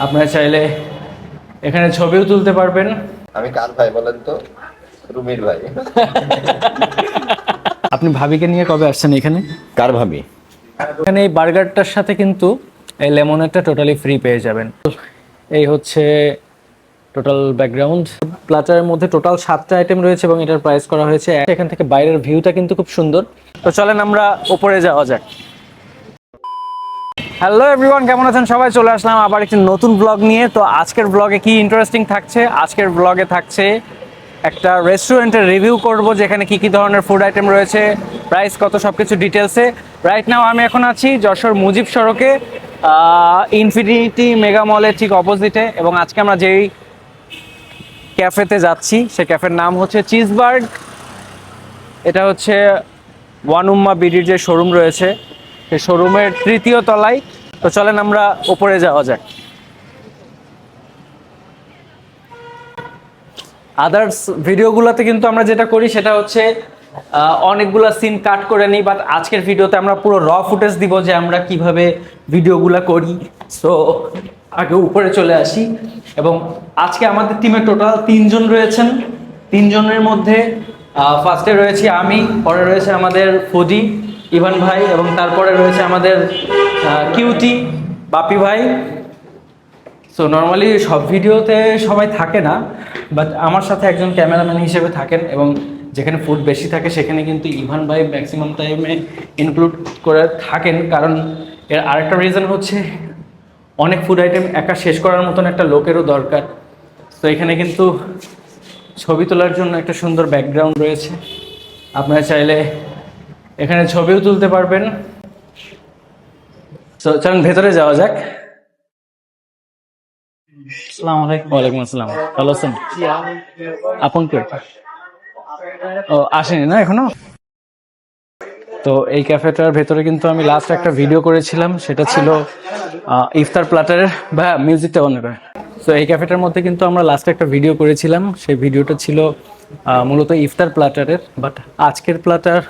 আপনারা চাইলে এখানে ছবিও তুলতে পারবেন। আমি কার ভাই বলেন তো? রুমির ভাই। আপনি ভাবিকে নিয়ে কবে আসছেন এখানে? কার ভাবি? এখানে এই বার্গারটার সাথে কিন্তু এই লেমনেডটা টোটালি ফ্রি পেয়ে যাবেন। এই হচ্ছে টোটাল ব্যাকগ্রাউন্ড। প্লাটারের মধ্যে টোটাল 7টা আইটেম রয়েছে এবং এটার প্রাইস করা হয়েছে। এখান থেকে বাইরের ভিউটা কিন্তু খুব সুন্দর। তো চলেন আমরা উপরে যাওয়া যাক। হ্যালো এভরিওয়ান, কেমন আছেন সবাই? চলে আসলাম আবার একটি নতুন ব্লগ নিয়ে। তো আজকের ব্লগে কি ইন্টারেস্টিং থাকছে? আজকের ব্লগে থাকছে একটা রেস্টুরেন্টের রিভিউ করব, যেখানে কি কি ধরনের ফুড আইটেম রয়েছে, প্রাইস কত, সবকিছু ডিটেলসে। রাইট নাও আমি এখন আছি যশোর মুজিব সড়কে, ইনফিনিটি মেগা মলের ঠিক অপোজিটে। এবং আজকে আমরা যেই ক্যাফেতে যাচ্ছি সেই ক্যাফের নাম হচ্ছে চিজবার্গ। এটা হচ্ছে ওয়ান উম্মা বিডির যে শোরুম রয়েছে সেই শোরুমের 3য় তলায়। তো চলেন আমরা উপরে যাওয়া যাক। আদার্স ভিডিওগুলোতে কিন্তু আমরা যেটা করি সেটা হচ্ছে অনেকগুলো সিন কাট করে নিই, বাট আজকের ভিডিওতে আমরা পুরো র ফুটেজ দিব যে আমরা কিভাবে ভিডিওগুলো করি। সো আগে উপরে চলে আসি। এবং আজকে আমাদের টিমে টোটাল 3জন রয়েছেন। 3জনের মধ্যে ফার্স্টে রয়েছি আমি, পরে রয়েছে আমাদের ফুডি ইভান ভাই, এবং তারপরে রয়েছে আমাদের কিউটি বাপি ভাই। সো নর্মালি সব ভিডিওতে সবাই থাকে না, বাট আমার সাথে একজন ক্যামেরাম্যান হিসেবে থাকেন, এবং যেখানে ফুড বেশি থাকে সেখানে কিন্তু ইভান ভাই ম্যাক্সিমাম টাইমে ইনক্লুড করে থাকেন। কারণ এর আরেকটা রিজন হচ্ছে অনেক ফুড আইটেম একা শেষ করার মতন একটা লোকেরও দরকার। তো এখানে কিন্তু ছবি তোলার জন্য একটা সুন্দর ব্যাকগ্রাউন্ড রয়েছে। আপনারা চাইলে এখানে ছবিও তুলতে পারবেন। তো চলুন ভেতরে যাওয়া যাক। আসসালামু আলাইকুম। ওয়ালাইকুম আসসালাম। ভালো আছেন? আপন কে? ও আসেনি না এখনো? তো এই ক্যাফেটার ভেতরে কিন্তু আমি লাস্ট একটা ভিডিও করেছিলাম, সেটা ছিল ইফতার প্ল্যাটারের। ভাইয়া মিউজিকটা অন করে। তো এই ক্যাফেটার মধ্যে কিন্তু আমরা লাস্ট একটা ভিডিও করেছিলাম, সেই ভিডিওটা ছিল মূলত ইফতার প্ল্যাটারের। বাট আজকের প্ল্যাটার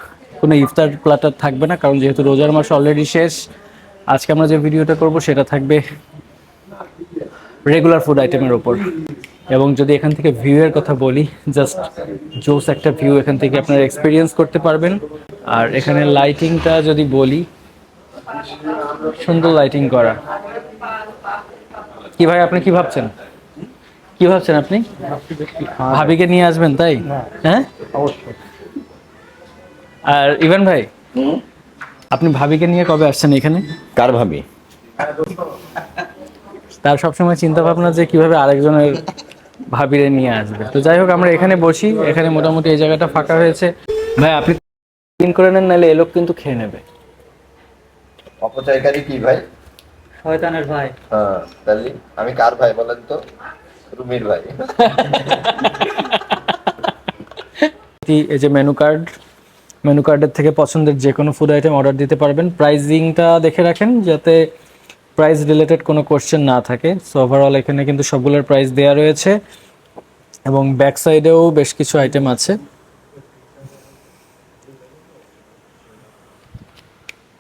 কোনো ইফতার প্ল্যাটার থাকবে না, কারণ যেহেতু রোজার মাস অলরেডি শেষ। আজকে আমরা যে ভিডিওটা করব সেটা থাকবে রেগুলার ফুড আইটেমের ওপর। এবং যদি এখান থেকে ভিউয়ের কথা বলি, জাস্ট জোস একটা ভিউ এখান থেকে আপনারা এক্সপিরিয়েন্স করতে পারবেন। আর এখানে লাইটিংটা যদি বলি, সুন্দর লাইটিং করা। কি ভাই আপনি কি ভাবছেন? কি ভাবছেন আপনি? ভাবিকে নিয়ে আসবেন তাই? হ্যাঁ অবশ্যই। আর ইভান ভাই, আপনি ভাবিকে নিয়ে কবে আসছেন এখানে? কার ভাবি? তার সবসময় চিন্তা ভাবনা যে কিভাবে আরেকজনের ভাবিরে নিয়ে আসবে। তো যাই হোক, আমরা এখানে বসি। এখানে মোটামুটি এই জায়গাটা ফাঁকা হয়েছে। ভাই আপনি ক্লিন করে নেন, নাহলে এ লোক কিন্তু খেয়ে নেবে। অপচয়কারী কি ভাই? শয়তানের ভাই। হ্যাঁ, তাহলে আমি কার ভাই বলেন তো? রুমির ভাই। এই যে মেনু কার্ডের থেকে পছন্দের যে কোনো ফুড আইটেম অর্ডার দিতে পারবেন। প্রাইজিংটা দেখে রাখেন যাতে প্রাইস রিলেটেড কোনো কোশ্চেন না থাকে। সো ওভারঅল এখানে কিন্তু সবগুলোর প্রাইস দেওয়া রয়েছে, এবং ব্যাক সাইডেও বেশ কিছু আইটেম আছে।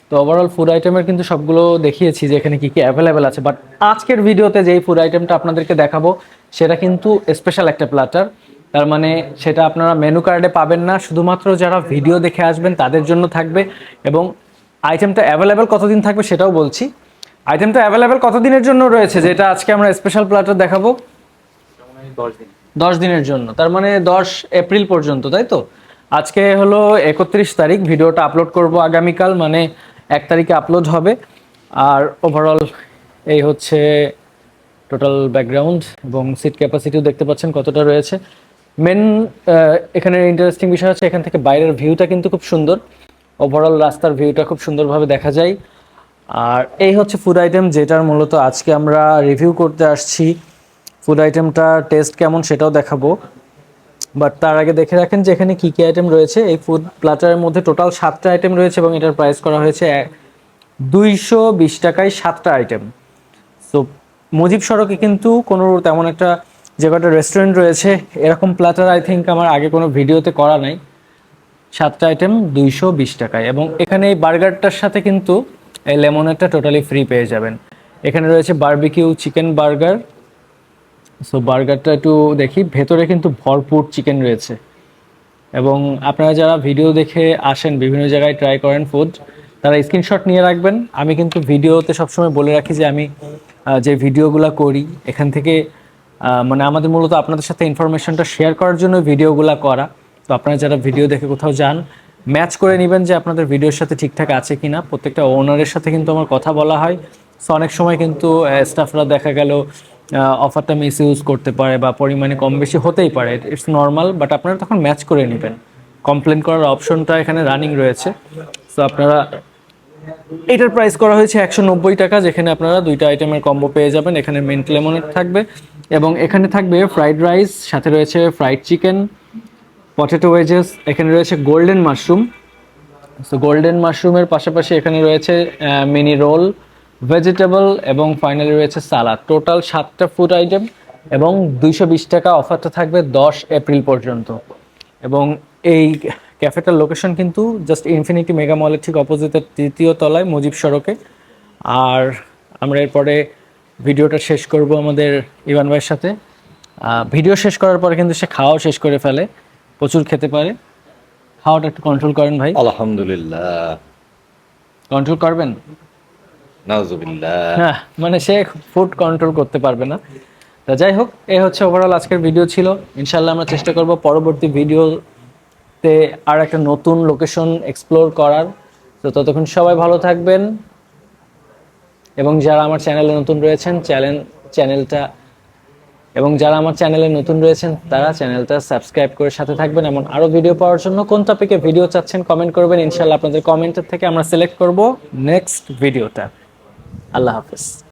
তো ওভারঅল ফুড আইটেমের কিন্তু সবগুলো দেখিয়েছি যে এখানে কি কি অ্যাভেলেবেল আছে। বাট আজকের ভিডিওতে যেই ফুড আইটেমটা আপনাদেরকে দেখাবো সেটা কিন্তু স্পেশাল একটা প্ল্যাটার। তার মানে সেটা আপনারা মেনু কার্ডে পাবেন না, শুধুমাত্র যারা ভিডিও দেখে আসবেন তাদের জন্য থাকবে। এবং আইটেমটা অ্যাভেলেবেল কতদিন থাকবে সেটাও বলছি। আইটেমটা অ্যাভেলেবেল কতদিনের জন্য রয়েছে, যেটা আজকে আমরা স্পেশাল প্ল্যাটার দেখাবো? 10 দিনের জন্য। তার মানে 10 এপ্রিল পর্যন্ত, তাই তো? আজকে হলো 31 তারিখ, ভিডিওটা আপলোড করব আগামীকাল, মানে 1 তারিখে আপলোড হবে। আর ওভারঅল এই হচ্ছে টোটাল ব্যাকগ্রাউন্ড, এবং সিট ক্যাপাসিটিও দেখতে পাচ্ছেন কতটা রয়েছে। মেন এখানে ইন্টারেস্টিং বিষয় হচ্ছে এখান থেকে বাইরের ভিউটা কিন্তু খুব সুন্দর। ওভারঅল রাস্তার ভিউটা খুব সুন্দরভাবে দেখা যায়। আর এই হচ্ছে ফুড আইটেম যেটার মূলত আজকে আমরা রিভিউ করতে আসছি। ফুড আইটেমটা টেস্ট কেমন সেটাও দেখাবো, বাট তার আগে দেখে রাখেন যে এখানে কী কী আইটেম রয়েছে। এই ফুড প্ল্যাটারের মধ্যে টোটাল 7টা আইটেম রয়েছে, এবং এটার প্রাইস করা হয়েছে 220 টাকায় 7টা আইটেম। সো মুজিব সড়কে কিন্তু কোনো তেমন একটা যে কটা রেস্টুরেন্ট রয়েছে এরকম প্ল্যাটার আই থিঙ্ক আমার আগে কোনো ভিডিওতে করা নাই। 7টা আইটেম 220 টাকায়, এবং এখানে এই বার্গারটার সাথে কিন্তু এই লেমনেডটা টোটালি ফ্রি পেয়ে যাবেন। এখানে রয়েছে বারবিকিউ চিকেন বার্গার। সো বার্গারটা একটু দেখি, ভেতরে কিন্তু ভরপুর চিকেন রয়েছে। এবং আপনারা যারা ভিডিও দেখে আসেন, বিভিন্ন জায়গায় ট্রাই করেন ফুড, তারা স্ক্রিনশট নিয়ে রাখবেন। আমি কিন্তু ভিডিওতে সবসময় বলে রাখি যে আমি যে ভিডিওগুলো করি এখান থেকে মানে আমাদের মূলত আপনাদের সাথে ইনফরমেশনটা শেয়ার করার জন্য ভিডিওগুলো করা। তো আপনারা যারা ভিডিও দেখে কোথাও যান, ম্যাচ করে নেবেন যে আপনাদের ভিডিওর সাথে ঠিকঠাক আছে কিনা। প্রত্যেকটা ওনারের সাথে কিন্তু আমার কথা বলা হয়। সো অনেক সময় কিন্তু স্টাফরা দেখা গেল অফারটা মিস ইউজ করতে পারে বা পরিমাণে কম বেশি হতেই পারে, ইটস নর্মাল। বাট আপনারা তখন ম্যাচ করে নেবেন। কমপ্লেন করার অপশনটা এখানে রানিং রয়েছে। সো আপনারা, এটার প্রাইস করা হয়েছে 190 টাকা, যেখানে আপনারা 2টা আইটেমের কম্বো পেয়ে যাবেন। এখানে মিন্ট লেমনেড থাকবে এবং এখানে থাকবে ফ্রাইড রাইস, সাথে রয়েছে ফ্রাইড চিকেন, পটেটো ওয়েজেস, এখানে রয়েছে গোল্ডেন মাশরুম। সো গোল্ডেন মাশরুমের পাশাপাশি এখানে রয়েছে মিনি রোল, ভেজিটেবল এবং ফাইনালি রয়েছে সালাদ। টোটাল 7টা ফুড আইটেম এবং 220 টাকা। অফারটা থাকবে 10 এপ্রিল পর্যন্ত। এবং এই ক্যাফেটার লোকেশন কিন্তু জাস্ট ইনফিনিটি মেগা মলের ঠিক অপোজিটের 3য় তলায়, মুজিব সড়কে। আর আমরা এরপরে ভিডিওটা শেষ করব আমাদের ইভান ভাইয়ের সাথে। ভিডিও শেষ করার পরে কিন্তু সে খাওয়াও শেষ করে ফেলে, প্রচুর খেতে পারে। খাওয়াটা একটু কন্ট্রোল করেন ভাই। আলহামদুলিল্লাহ। কন্ট্রোল করবেন? নাউজুবিল্লাহ। হ্যাঁ, মানে সে ফুড কন্ট্রোল করতে পারবে না। তা যাই হোক, এই হচ্ছে ওভারঅল আজকের ভিডিও ছিল। ইনশাল্লাহ আমরা চেষ্টা করব পরবর্তী ভিডিওতে আর একটা নতুন লোকেশন এক্সপ্লোর করার। তো ততক্ষণ সবাই ভালো থাকবেন এবং যারা আমার চ্যানেলে নতুন রয়েছেন তারা চ্যানেলটা সাবস্ক্রাইব করে সাথে থাকবেন। এমন আরো ভিডিও পাওয়ার জন্য কোন টপিকে ভিডিও চাচ্ছেন কমেন্ট করবেন। ইনশাল্লাহ আপনাদের কমেন্টের থেকে আমরা সিলেক্ট করব নেক্সট ভিডিওটা। আল্লাহ হাফেজ।